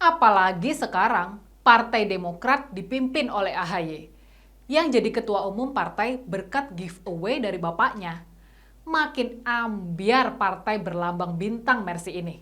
Apalagi sekarang Partai Demokrat dipimpin oleh AHY yang jadi ketua umum partai berkat giveaway dari bapaknya. Makin ambiar partai berlambang bintang Mercy ini.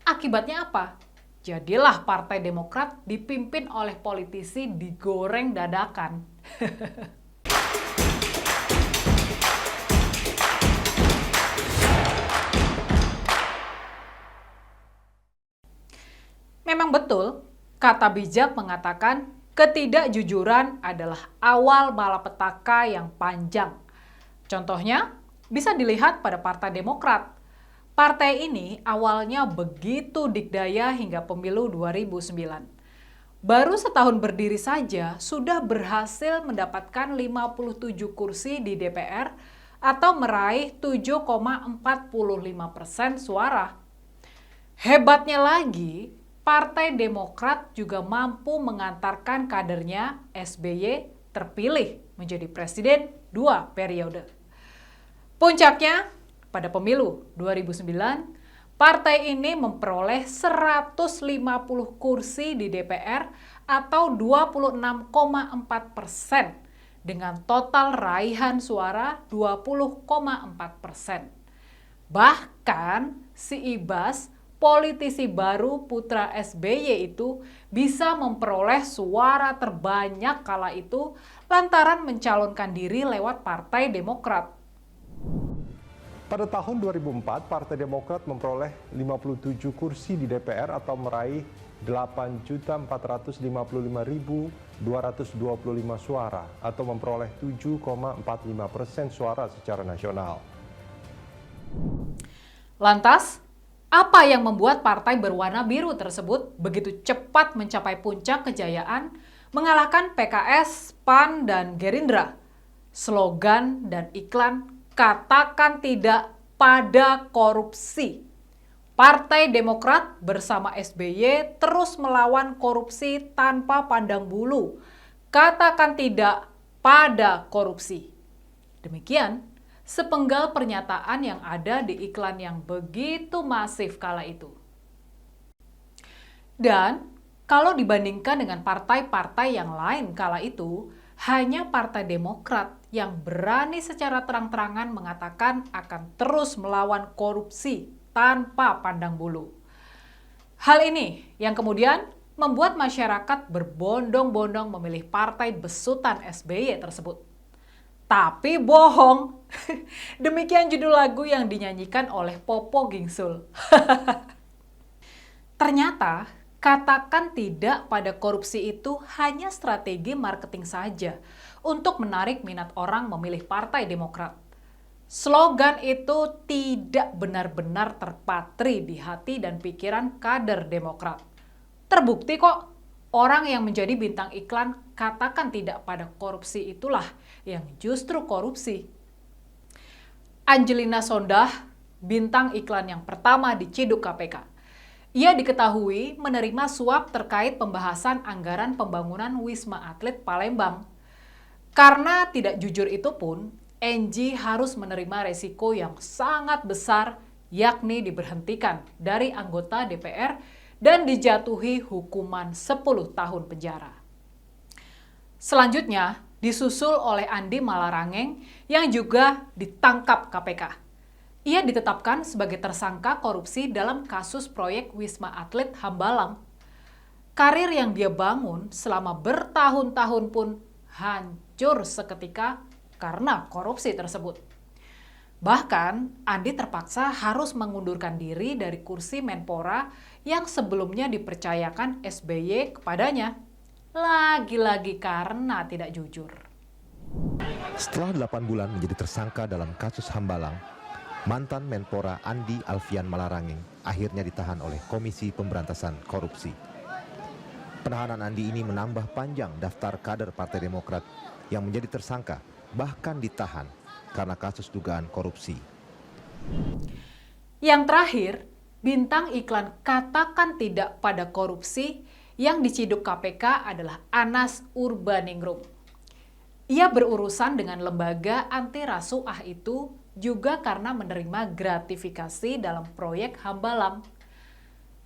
Akibatnya apa? Jadilah Partai Demokrat dipimpin oleh politisi digoreng dadakan. Memang betul, kata bijak mengatakan ketidakjujuran adalah awal malapetaka yang panjang. Contohnya, bisa dilihat pada Partai Demokrat. Partai ini awalnya begitu dikdaya hingga pemilu 2009. Baru setahun berdiri saja sudah berhasil mendapatkan 57 kursi di DPR atau meraih 7,45% suara. Hebatnya lagi, Partai Demokrat juga mampu mengantarkan kadernya SBY terpilih menjadi presiden 2 periode. Puncaknya, pada pemilu 2009, partai ini memperoleh 150 kursi di DPR atau 26,4% dengan total raihan suara 20,4%. Bahkan si Ibas, politisi baru putra SBY itu bisa memperoleh suara terbanyak kala itu lantaran mencalonkan diri lewat Partai Demokrat. Pada tahun 2004, Partai Demokrat memperoleh 57 kursi di DPR atau meraih 8.455.225 suara atau memperoleh 7,45% suara secara nasional. Lantas, apa yang membuat partai berwarna biru tersebut begitu cepat mencapai puncak kejayaan, mengalahkan PKS, PAN, dan Gerindra? Slogan dan iklan katakan tidak pada korupsi. Partai Demokrat bersama SBY terus melawan korupsi tanpa pandang bulu. Katakan tidak pada korupsi. Demikian sepenggal pernyataan yang ada di iklan yang begitu masif kala itu. Dan kalau dibandingkan dengan partai-partai yang lain kala itu, hanya Partai Demokrat yang berani secara terang-terangan mengatakan akan terus melawan korupsi tanpa pandang bulu. Hal ini yang kemudian membuat masyarakat berbondong-bondong memilih partai besutan SBY tersebut. Tapi bohong. Demikian judul lagu yang dinyanyikan oleh Popo Gingsul. Ternyata, katakan tidak pada korupsi itu hanya strategi marketing saja untuk menarik minat orang memilih Partai Demokrat. Slogan itu tidak benar-benar terpatri di hati dan pikiran kader Demokrat. Terbukti kok. Orang yang menjadi bintang iklan katakan tidak pada korupsi itulah yang justru korupsi. Angelina Sondakh, bintang iklan yang pertama diciduk KPK. Ia diketahui menerima suap terkait pembahasan anggaran pembangunan Wisma Atlet Palembang. Karena tidak jujur itu pun, Angie harus menerima resiko yang sangat besar, yakni diberhentikan dari anggota DPR dan dijatuhi hukuman 10 tahun penjara. Selanjutnya, disusul oleh Andi Malarangeng yang juga ditangkap KPK. Ia ditetapkan sebagai tersangka korupsi dalam kasus proyek Wisma Atlet Hambalang. Karir yang dia bangun selama bertahun-tahun pun hancur seketika karena korupsi tersebut. Bahkan, Andi terpaksa harus mengundurkan diri dari kursi Menpora yang sebelumnya dipercayakan SBY kepadanya. Lagi-lagi karena tidak jujur. Setelah 8 bulan menjadi tersangka dalam kasus Hambalang, mantan Menpora Andi Alfian Malarangeng akhirnya ditahan oleh Komisi Pemberantasan Korupsi. Penahanan Andi ini menambah panjang daftar kader Partai Demokrat yang menjadi tersangka, bahkan ditahan karena kasus dugaan korupsi. Yang terakhir, bintang iklan katakan tidak pada korupsi yang diciduk KPK adalah Anas Urbaningrum. Ia berurusan dengan lembaga anti rasuah itu juga karena menerima gratifikasi dalam proyek Hambalang.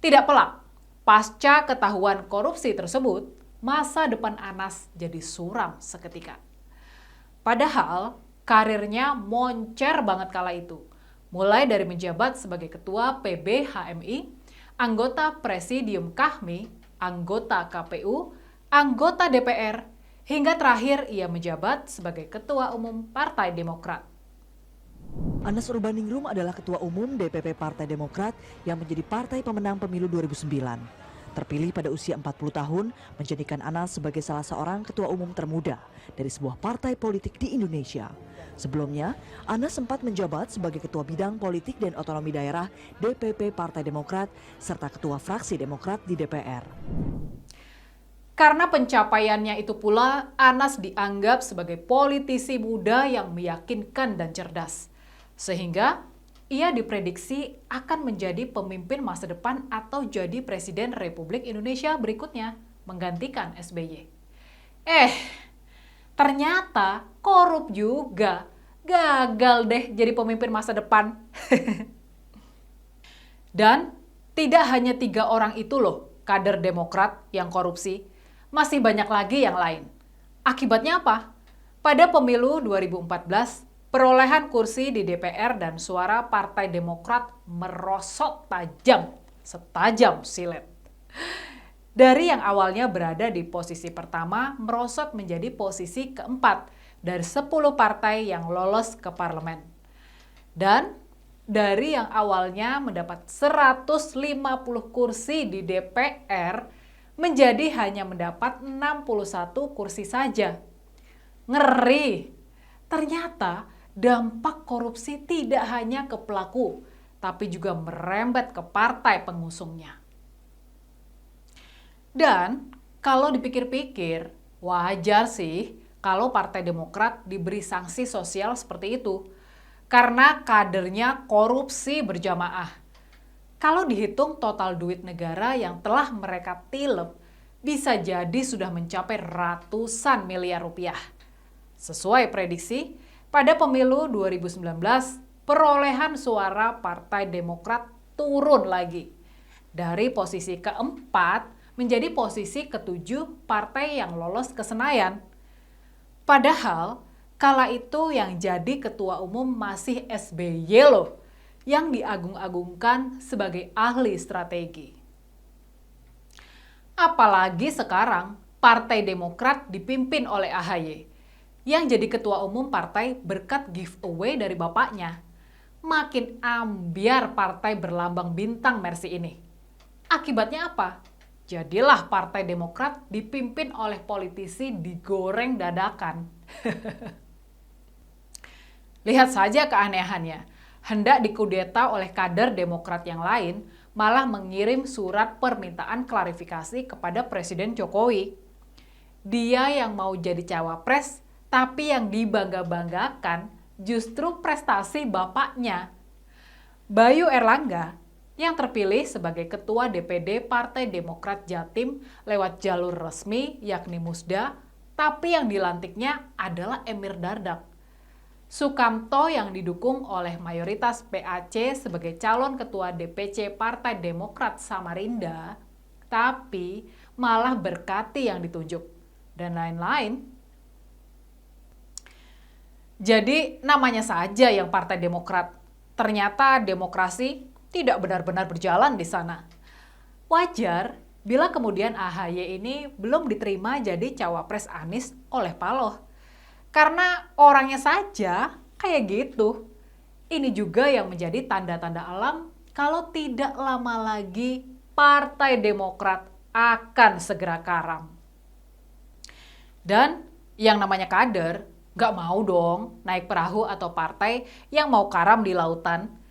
Tidak pelak, Pasca ketahuan korupsi tersebut, masa depan Anas jadi suram seketika. Padahal karirnya moncer banget kala itu. Mulai dari menjabat sebagai ketua PBHMI, anggota Presidium KAHMI, anggota KPU, anggota DPR, hingga terakhir ia menjabat sebagai ketua umum Partai Demokrat. Anas Urbaningrum adalah Ketua Umum DPP Partai Demokrat yang menjadi partai pemenang pemilu 2009. Terpilih pada usia 40 tahun, menjadikan Anas sebagai salah seorang ketua umum termuda dari sebuah partai politik di Indonesia. Sebelumnya, Anas sempat menjabat sebagai Ketua Bidang Politik dan Otonomi Daerah DPP Partai Demokrat serta Ketua Fraksi Demokrat di DPR. Karena pencapaiannya itu pula, Anas dianggap sebagai politisi muda yang meyakinkan dan cerdas. Sehingga ia diprediksi akan menjadi pemimpin masa depan atau jadi Presiden Republik Indonesia berikutnya, menggantikan SBY. Ternyata korup juga. Gagal deh jadi pemimpin masa depan. Dan tidak hanya 3 orang itu loh, kader Demokrat yang korupsi. Masih banyak lagi yang lain. Akibatnya apa? Pada pemilu 2014, perolehan kursi di DPR dan suara Partai Demokrat merosot tajam, setajam silet. Dari yang awalnya berada di posisi pertama, merosot menjadi posisi keempat dari 10 partai yang lolos ke parlemen. Dan dari yang awalnya mendapat 150 kursi di DPR, menjadi hanya mendapat 61 kursi saja. Ngeri! Ternyata dampak korupsi tidak hanya ke pelaku, tapi juga merembet ke partai pengusungnya. Dan kalau dipikir-pikir, wajar sih kalau Partai Demokrat diberi sanksi sosial seperti itu. Karena kadernya korupsi berjamaah. Kalau dihitung total duit negara yang telah mereka tilep, bisa jadi sudah mencapai ratusan miliar rupiah. Sesuai prediksi, pada pemilu 2019, perolehan suara Partai Demokrat turun lagi. Dari posisi keempat menjadi posisi ketujuh partai yang lolos ke Senayan. Padahal, kala itu yang jadi ketua umum masih SBY loh, yang diagung-agungkan sebagai ahli strategi. Apalagi sekarang, Partai Demokrat dipimpin oleh AHY, yang jadi ketua umum partai berkat giveaway dari bapaknya. Makin ambiar partai berlambang bintang Mercy ini. Akibatnya apa? Jadilah Partai Demokrat dipimpin oleh politisi digoreng dadakan. Lihat saja keanehannya. Hendak dikudeta oleh kader Demokrat yang lain, malah mengirim surat permintaan klarifikasi kepada Presiden Jokowi. Dia yang mau jadi cawapres, tapi yang dibangga-banggakan justru prestasi bapaknya. Bayu Erlangga yang terpilih sebagai Ketua DPD Partai Demokrat Jatim lewat jalur resmi yakni Musda, tapi yang dilantiknya adalah Emir Dardak. Sukamto yang didukung oleh mayoritas PAC sebagai calon Ketua DPC Partai Demokrat Samarinda, tapi malah Berkati yang ditunjuk, dan lain-lain. Jadi namanya saja yang Partai Demokrat, ternyata demokrasi tidak benar-benar berjalan di sana. Wajar bila kemudian AHY ini belum diterima jadi cawapres Anies oleh Paloh. Karena orangnya saja kayak gitu. Ini juga yang menjadi tanda-tanda alam kalau tidak lama lagi Partai Demokrat akan segera karam. Dan yang namanya kader gak mau dong naik perahu atau partai yang mau karam di lautan.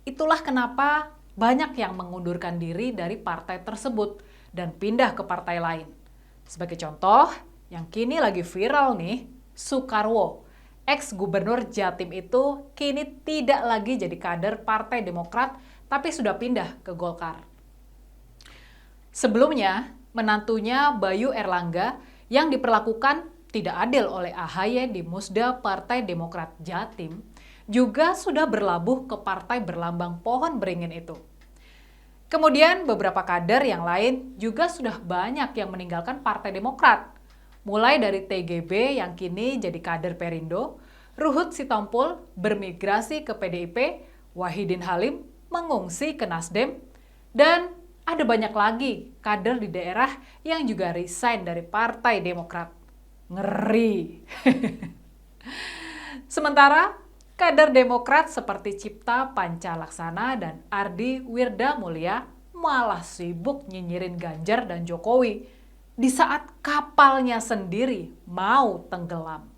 Itulah kenapa banyak yang mengundurkan diri dari partai tersebut dan pindah ke partai lain. Sebagai contoh, yang kini lagi viral nih, Soekarwo, ex-gubernur Jatim itu kini tidak lagi jadi kader Partai Demokrat, tapi sudah pindah ke Golkar. Sebelumnya, menantunya Bayu Erlangga yang diperlakukan tidak adil oleh AHY di Musda Partai Demokrat Jatim, juga sudah berlabuh ke partai berlambang pohon beringin itu. Kemudian beberapa kader yang lain juga sudah banyak yang meninggalkan Partai Demokrat. Mulai dari TGB yang kini jadi kader Perindo, Ruhut Sitompul bermigrasi ke PDIP, Wahidin Halim mengungsi ke Nasdem, dan ada banyak lagi kader di daerah yang juga resign dari Partai Demokrat. Ngeri. Sementara kader Demokrat seperti Cipta Pancalaksana dan Ardi Wirda Mulya malah sibuk nyinyirin Ganjar dan Jokowi di saat kapalnya sendiri mau tenggelam.